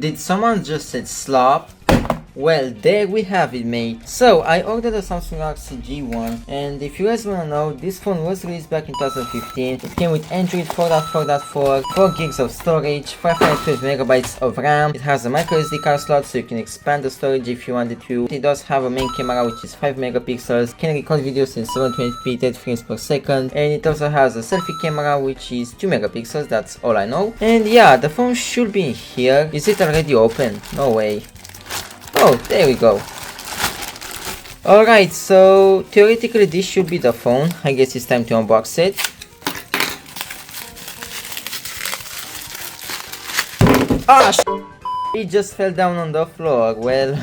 Did someone just said slop? Well, there we have it, mate. So, I ordered a Samsung Galaxy G1, and if you guys wanna know, this phone was released back in 2015. It came with Android 4.4.4, 4 gigs of storage, 512 megabytes of RAM. It has a microSD card slot, so you can expand the storage if you wanted to. It does have a main camera, which is 5 megapixels, can record videos in 720p 30 frames per second, and it also has a selfie camera, which is 2 megapixels, that's all I know. And yeah, the phone should be in here. Is it already open? No way. Oh, there we go. Alright, so theoretically this should be the phone. I guess it's time to unbox it. Ah, it just fell down on the floor. Well,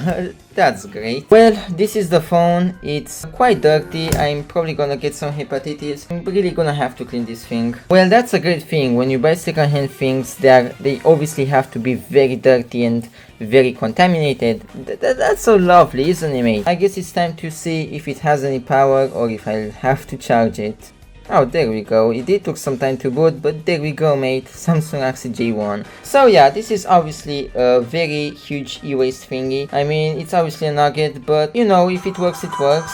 that's great. Well, this is the phone. It's quite dirty. I'm probably gonna get some hepatitis. I'm really gonna have to clean this thing. Well, that's a great thing. When you buy second-hand things, they obviously have to be very dirty and very contaminated. That's so lovely, isn't it, mate? I guess it's time to see if it has any power or if I'll have to charge it. Oh, there we go. It did took some time to boot, but there we go, mate. Samsung Galaxy J1. So yeah, this is obviously a very huge e-waste thingy. I mean, it's obviously a nugget, but you know, if it works, it works.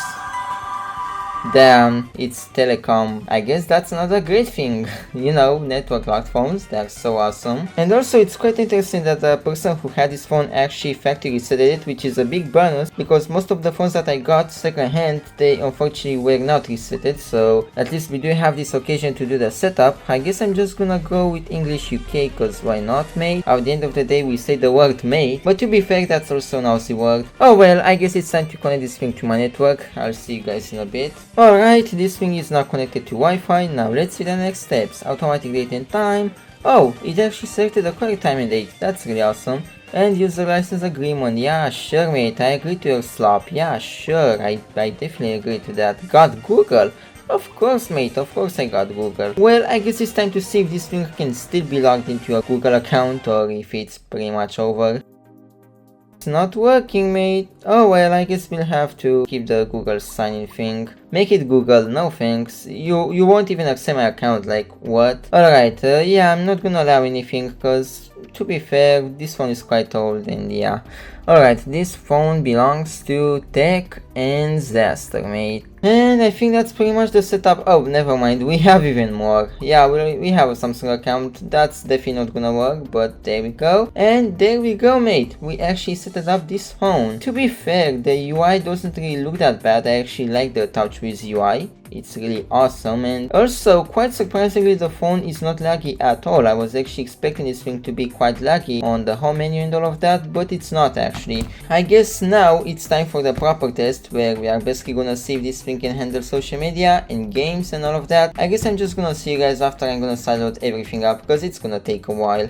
Damn, it's telecom. I guess that's another great thing. You know, network locked phones, they're so awesome. And also it's quite interesting that the person who had this phone actually factory resetted it, which is a big bonus because most of the phones that I got second hand, they unfortunately were not resetted, so at least we do have this occasion to do the setup. I guess I'm just gonna go with English UK, cause why not, mate? At the end of the day we say the word mate, but to be fair, that's also an Aussie word. Oh well, I guess it's time to connect this thing to my network. I'll see you guys in a bit. Alright, this thing is now connected to Wi-Fi. Now let's see the next steps. Automatic date and time. Oh, it actually selected the correct time and date. That's really awesome. And user license agreement. Yeah, sure, mate. I agree to your slop. Yeah, sure. I definitely agree to that. Got Google. Of course, mate. Of course I got Google. Well, I guess it's time to see if this thing can still be logged into your Google account or if it's pretty much over. It's not working, mate. Oh well, I guess we'll have to keep the Google sign-in thing. Make it Google, no thanks. You won't even accept my account, like what? Alright, yeah, I'm not gonna allow anything, cause to be fair, this phone is quite old and yeah. Alright, this phone belongs to Tech and Zaster, mate. And I think that's pretty much the setup. Oh, never mind, we have even more. Yeah, we have a Samsung account. That's definitely not gonna work, but there we go. And there we go, mate. We actually set up this phone. To be fair, the UI doesn't really look that bad. I actually like the TouchWiz UI. It's really awesome, and also quite surprisingly the phone is not laggy at all. I was actually expecting this thing to be quite laggy on the home menu and all of that, but it's not actually. I guess now it's time for the proper test where we are basically gonna see if this thing can handle social media and games and all of that. I guess I'm just gonna see you guys after I'm gonna sideload everything up because it's gonna take a while.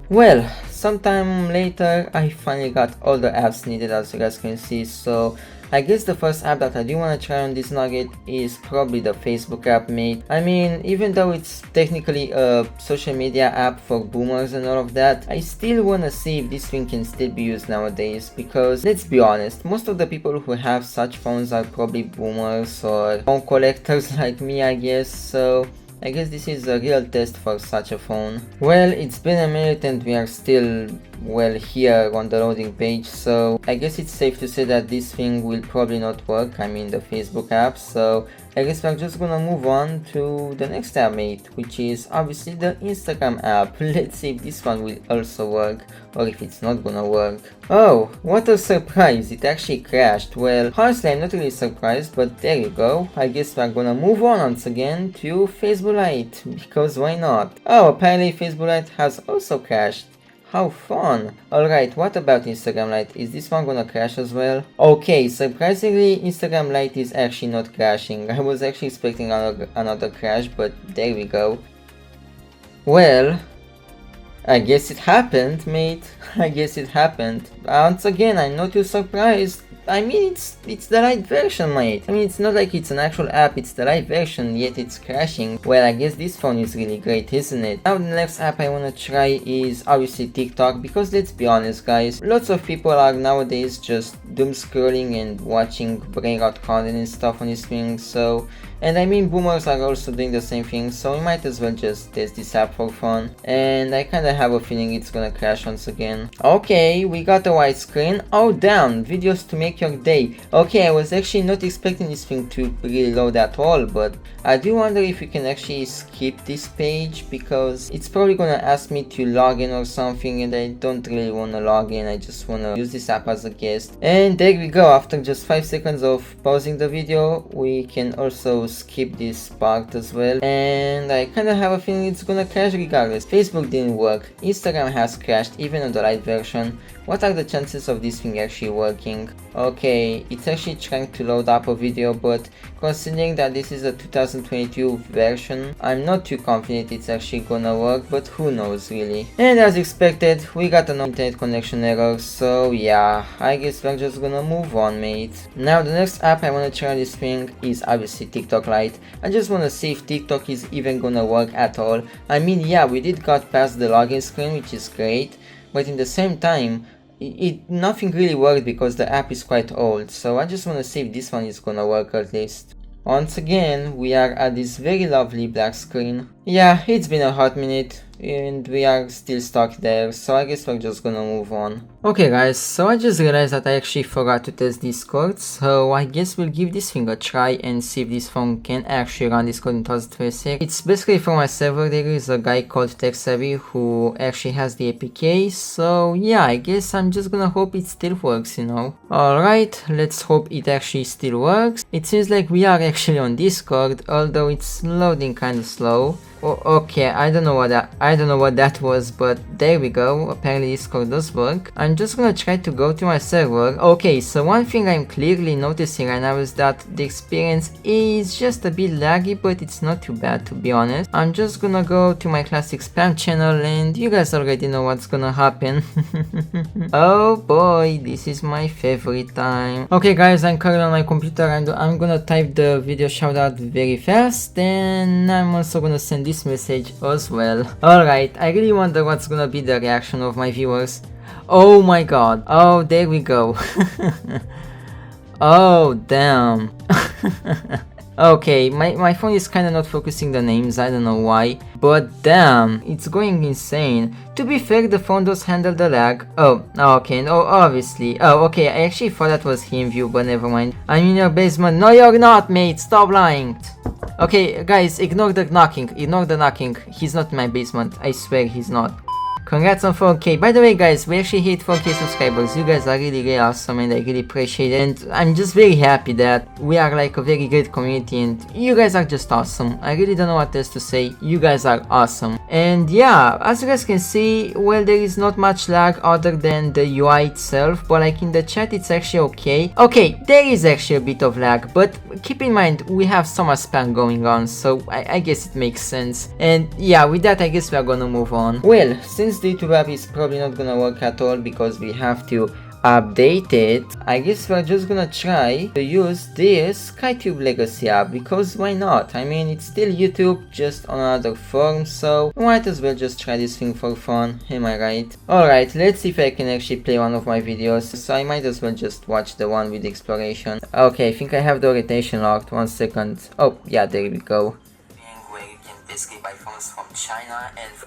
Well, sometime later I finally got all the apps needed, as you guys can see, so I guess the first app that I do want to try on this nugget is probably the Facebook app, mate. I mean, even though it's technically a social media app for boomers and all of that, I still want to see if this thing can still be used nowadays, because let's be honest, most of the people who have such phones are probably boomers or phone collectors like me, I guess, so I guess this is a real test for such a phone. Well, it's been a minute and we are still, well, here on the loading page, so I guess it's safe to say that this thing will probably not work, I mean the Facebook app, so I guess we're just gonna move on to the next app, mate, which is obviously the Instagram app. Let's see if this one will also work, or if it's not gonna work. Oh, what a surprise, it actually crashed. Well, honestly I'm not really surprised, but there you go. I guess we're gonna move on once again to Facebook Lite, because why not? Oh, apparently Facebook Lite has also crashed. How fun! Alright, what about Instagram Lite? Is this one gonna crash as well? Okay, surprisingly Instagram Lite is actually not crashing. I was actually expecting another crash, but there we go. Well, I guess it happened, mate. I guess it happened. Once again, I'm not too surprised. I mean, it's the right version, mate. I mean, it's not like it's an actual app, it's the right version, yet it's crashing. Well, I guess this phone is really great, isn't it? Now the next app I wanna try is obviously TikTok, because let's be honest, guys, lots of people are nowadays just doom scrolling and watching brain rot content and stuff on this thing, so And I mean, boomers are also doing the same thing, so we might as well just test this app for fun. And I kinda have a feeling it's gonna crash once again. Okay, we got a white screen. Oh damn, videos to make your day. Okay, I was actually not expecting this thing to really load at all, but I do wonder if you can actually skip this page, because it's probably gonna ask me to log in or something, and I don't really wanna log in. I just wanna use this app as a guest. And there we go. After just 5 seconds of pausing the video, we can also skip this part as well. And I kinda have a feeling it's gonna crash regardless. Facebook didn't work. Instagram has crashed even on the light version. What are the chances of this thing actually working? Okay, it's actually trying to load up a video, but considering that this is a 2022 version, I'm not too confident it's actually gonna work, but who knows really. And as expected, we got an internet connection error, so yeah, I guess we're just gonna move on, mate. Now the next app I wanna try on this thing is obviously TikTok Lite. I just wanna see if TikTok is even gonna work at all. I mean, yeah, we did got past the login screen, which is great, but in the same time, nothing really worked because the app is quite old, so I just want to see if this one is gonna work at least. Once again, we are at this very lovely black screen. Yeah, it's been a hot minute and we are still stuck there, so I guess we're just gonna move on. Okay guys, so I just realized that I actually forgot to test Discord, so I guess we'll give this thing a try and see if this phone can actually run Discord in 2026. It's basically for my server. There is a guy called TechSavvy who actually has the APK, so yeah, I guess I'm just gonna hope it still works, you know. Alright, let's hope it actually still works. It seems like we are actually on Discord, although it's loading kinda slow. Oh, okay, I don't know what that was, but there we go. Apparently Discord does work. I'm just gonna try to go to my server. Okay, so one thing I'm clearly noticing right now is that the experience is just a bit laggy, but it's not too bad, to be honest. I'm just gonna go to my classic spam channel and you guys already know what's gonna happen. Oh boy, this is my favorite time. Okay guys, I'm currently on my computer and I'm gonna type the video shoutout very fast, and I'm also gonna send this message as well. Alright, I really wonder what's gonna be the reaction of my viewers. Oh my god. Oh, there we go. Oh, damn. Okay, my phone is kinda not focusing the names, I don't know why, but damn, it's going insane. To be fair, the phone does handle the lag. Oh, okay, no, obviously. Oh, okay, I actually thought that was him view, but never mind. I'm in your basement. No, you're not, mate, stop lying. Okay, guys, ignore the knocking, he's not in my basement, I swear he's not. Congrats on 4K. By the way guys, we actually hit 4K subscribers. You guys are really awesome and I really appreciate it. And I'm just very happy that we are like a very great community and you guys are just awesome. I really don't know what else to say. You guys are awesome. And yeah, as you guys can see, well, there is not much lag other than the UI itself, but like in the chat it's actually okay. Okay, there is actually a bit of lag, but keep in mind we have so much spam going on, so I guess it makes sense. And yeah, with that I guess we are gonna move on. Well, since the YouTube app is probably not gonna work at all because we have to update it, I guess we're just gonna try to use this SkyTube Legacy app, because why not? I mean, it's still YouTube, just on another form, so we might as well just try this thing for fun, am I right? Alright, let's see if I can actually play one of my videos, so I might as well just watch the one with exploration. Okay, I think I have the orientation locked, 1 second. Oh, yeah, there we go.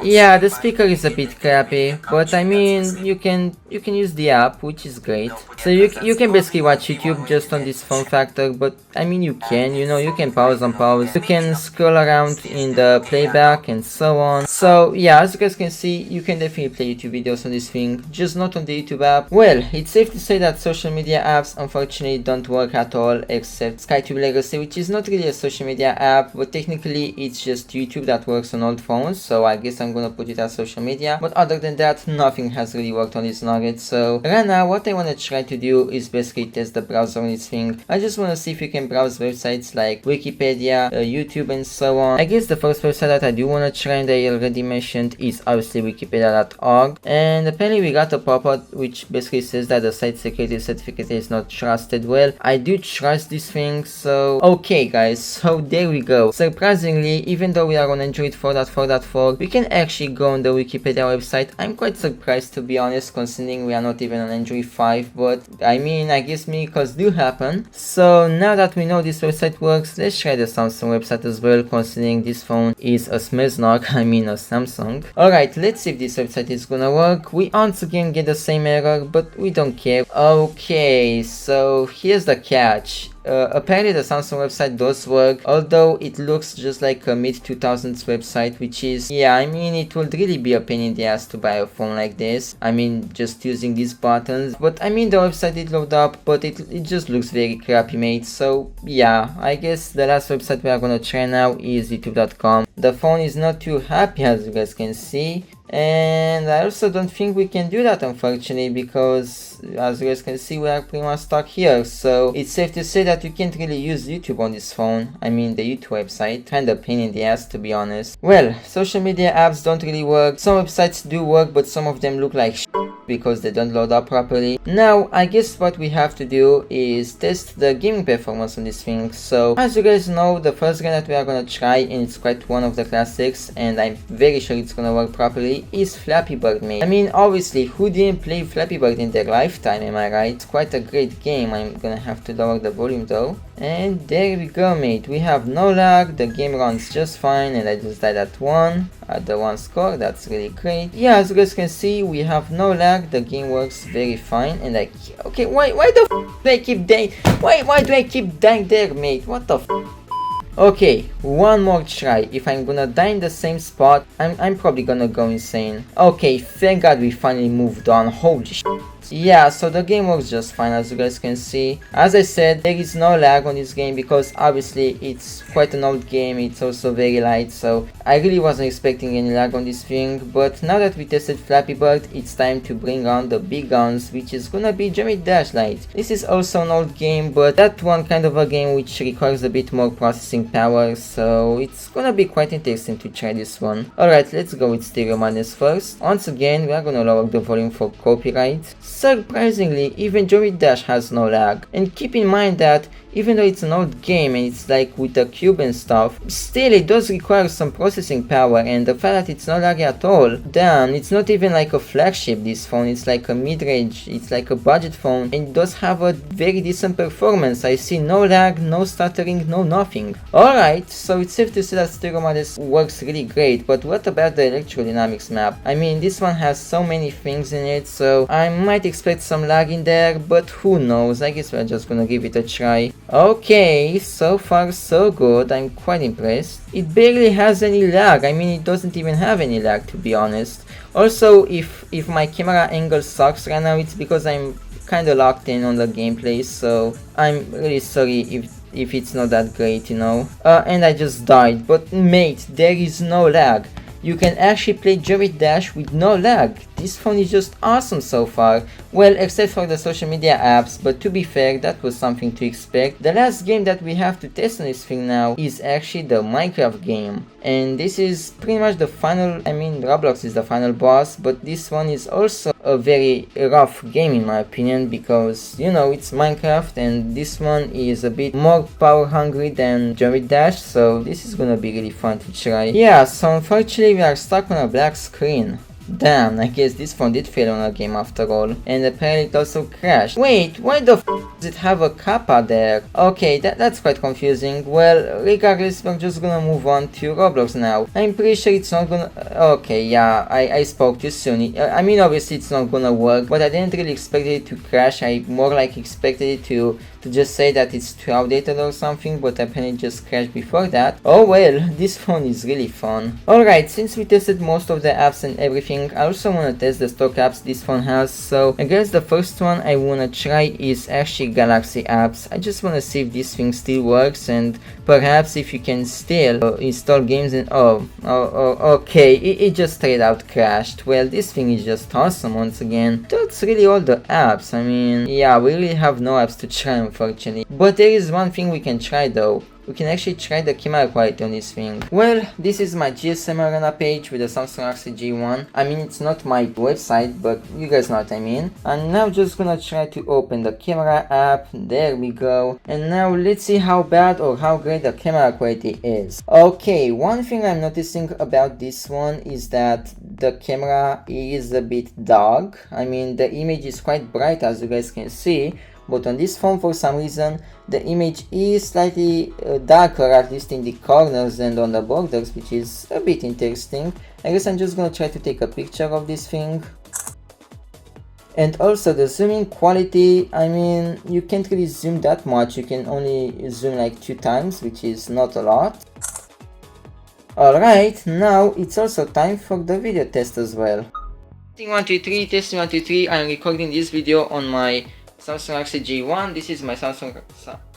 Yeah, the speaker is a bit crappy, but I mean, you can use the app, which is great. So you can basically watch YouTube just on this form factor, but I mean you can, you know, you can pause and pause. You can scroll around in the playback and so on. So yeah, as you guys can see, you can definitely play YouTube videos on this thing, just not on the YouTube app. Well, it's safe to say that social media apps unfortunately don't work at all, except SkyTube Legacy, which is not really a social media app, but technically it's just YouTube that works on old phones, so I guess I'm gonna put it as social media. But other than that, nothing has really worked on this nugget. So right now what I want to try to do is basically test the browser on this thing. I just want to see if you can browse websites like Wikipedia, YouTube and so on. I guess the first website that I do want to try, and I already mentioned, is obviously wikipedia.org, and apparently we got a pop-up which basically says that the site security certificate is not trusted. Well, I do trust this thing, so okay guys, so there we go. Surprisingly, even though we we are on Android 4.4.4. We can actually go on the Wikipedia website. I'm quite surprised, to be honest, considering we are not even on Android 5, but I mean, I guess miracles do happen. So now that we know this website works, let's try the Samsung website as well, considering this phone is a Smeznak, I mean a Samsung. Alright, let's see if this website is gonna work. We once again get the same error, but we don't care. Okay, so here's the catch. Apparently the Samsung website does work, although it looks just like a mid-2000s website, which is, yeah, I mean, it would really be a pain in the ass to buy a phone like this. I mean, just using these buttons. But I mean, the website did load up, but it just looks very crappy, mate. So yeah, I guess the last website we are gonna try now is youtube.com. The phone is not too happy, as you guys can see. And I also don't think we can do that, unfortunately, because as you guys can see, we are pretty much stuck here. So it's safe to say that you can't really use YouTube on this phone. I mean, the YouTube website, kinda a pain in the ass, to be honest. Well, social media apps don't really work. Some websites do work, but some of them look like shit because they don't load up properly. Now, I guess what we have to do is test the gaming performance on this thing. So as you guys know, the first game that we are gonna try, and it's quite one of the classics, and I'm very sure it's gonna work properly, is Flappy Bird, mate. I mean, obviously, who didn't play Flappy Bird in their lifetime, am I right? It's quite a great game. I'm gonna have to lower the volume though. And there we go, mate. We have no lag, the game runs just fine, and I just died at the one score. That's really great. Yeah, as you guys can see, we have no lag, the game works very fine, and okay, why the f do I keep dying? Why do I keep dying there, mate? What the f? Okay, one more try. If I'm gonna die in the same spot, I'm probably gonna go insane. Okay, thank God we finally moved on. Holy shit. Yeah, so the game works just fine, as you guys can see. As I said, there is no lag on this game because obviously it's quite an old game. It's also very light, so I really wasn't expecting any lag on this thing. But now that we tested Flappy Bird, it's time to bring on the big guns, which is gonna be Geometry Dash Lite. This is also an old game, but that one kind of a game which requires a bit more processing power, so it's gonna be quite interesting to try this one. Alright, let's go with Stereo Madness first. Once again, we are gonna lower the volume for copyright. Surprisingly, even Geometry Dash has no lag. And keep in mind that even though it's an old game and it's like with the cube and stuff, still it does require some processing power, and the fact that it's not laggy at all, damn, it's not even like a flagship, this phone, it's like a mid-range, it's like a budget phone, and it does have a very decent performance. I see no lag, no stuttering, no nothing. Alright, so it's safe to say that Stereo Madness works really great, but what about the electrodynamics map? I mean, this one has so many things in it, so I might expect some lag in there, but who knows, I guess we're just gonna give it a try. Okay, so far so good, I'm quite impressed. It barely has any lag, I mean, it doesn't even have any lag, to be honest. Also, if my camera angle sucks right now, it's because I'm kinda locked in on the gameplay, so I'm really sorry if it's not that great, you know. And I just died, but mate, there is no lag. You can actually play Geometry Dash with no lag. This phone is just awesome so far. Well, except for the social media apps, but to be fair, that was something to expect. The last game that we have to test on this thing now is actually the Minecraft game. And this is pretty much the final, I mean, Roblox is the final boss, but this one is also a very rough game in my opinion, because, you know, it's Minecraft and this one is a bit more power hungry than Geometry Dash, so this is gonna be really fun to try. Yeah, so unfortunately we are stuck on a black screen. Damn, I guess this phone did fail on a game after all, and apparently it also crashed. Wait, why the f does it have a kappa there? Okay, that's quite confusing. Well, regardless, we're just gonna move on to Roblox now. I'm pretty sure it's not gonna... Okay, yeah, I spoke too soon. I mean, obviously it's not gonna work, but I didn't really expect it to crash. I more like expected it to just say that it's too outdated or something, but apparently it just crashed before that. Oh well, this phone is really fun. Alright, since we tested most of the apps and everything, I also want to test the stock apps this phone has, so I guess the first one I want to try is actually Galaxy apps. I just want to see if this thing still works, and perhaps if you can still install games and okay, it just straight out crashed. Well, this thing is just awesome once again. That's really all the apps. I mean, yeah, we really have no apps to try unfortunately, but there is one thing we can try though. we can actually try the camera quality on this thing. Well, this is my GSM Arena page with the Samsung Galaxy J1. I mean, it's not my website, but you guys know what I mean. And now just gonna try to open the camera app. There we go. And now let's see how bad or how great the camera quality is. Okay, one thing I'm noticing about this one is that the camera is a bit dark. I mean, the image is quite bright, as you guys can see, but on this phone for some reason the image is slightly darker, at least in the corners and on the borders, which is a bit interesting. I guess I'm just gonna try to take a picture of this thing. And also the zooming quality, I mean, you can't really zoom that much, you can only zoom like 2 times, which is not a lot. Alright, now it's also time for the video test as well. Testing 1, 2, 3, testing 1, 2, 3, I'm recording this video on my Samsung Galaxy J1. This is my Samsung,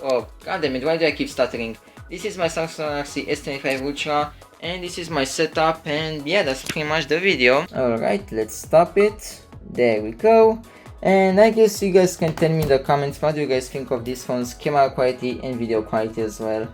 oh goddammit, why do I keep stuttering? This is my Samsung Galaxy S25 Ultra, and this is my setup, and yeah, that's pretty much the video. Alright, let's stop it. There we go. And I guess you guys can tell me in the comments what do you guys think of this phone's camera quality and video quality as well.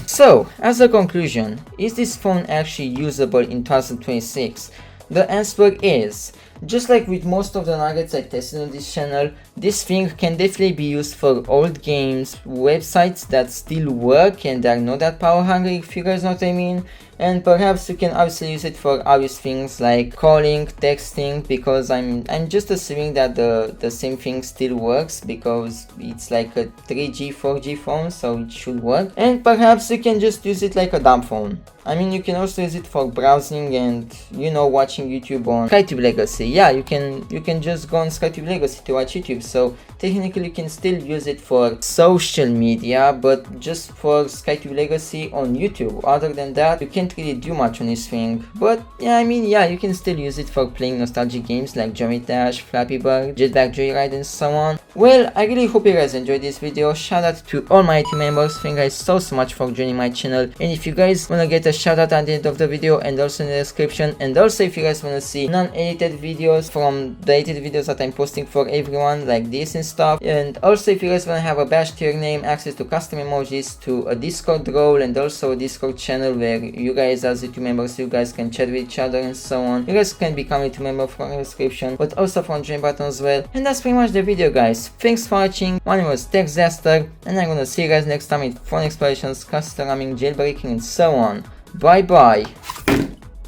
So, as a conclusion, is this phone actually usable in 2026? The answer is, just like with most of the nuggets I tested on this channel, this thing can definitely be used for old games, websites that still work and are not that power hungry, if you guys know what I mean. And perhaps you can obviously use it for obvious things like calling, texting, because I'm just assuming that the same thing still works because it's like a 3G, 4G phone, so it should work. And perhaps you can just use it like a dumb phone. I mean, you can also use it for browsing and, you know, watching YouTube on SkyTube Legacy. Yeah, you can just go on SkyTube Legacy to watch YouTube, so technically you can still use it for social media, but just for SkyTube Legacy on YouTube. Other than that, you can't really do much on this thing. But yeah, I mean, yeah, you can still use it for playing nostalgic games like Geometry Dash, Flappy Bird, Jetpack Joyride, and so on. Well, I really hope you guys enjoyed this video. Shout out to all my team members. Thank you guys so much for joining my channel. And if you guys wanna get a shout out at the end of the video and also in the description, and also if you guys wanna see non-edited videos from the edited videos that I'm posting for everyone like this and stuff, and also if you guys wanna have a badge to your name, access to custom emojis, to a Discord role, and also a Discord channel where you guys as YouTube members, you guys can chat with each other and so on. You guys can become a YouTube member from the description, but also from the join button as well. And that's pretty much the video, guys. Thanks for watching. My name was TechZaster, and I'm gonna see you guys next time with phone explorations, custom ramming, jailbreaking, and so on. Bye bye.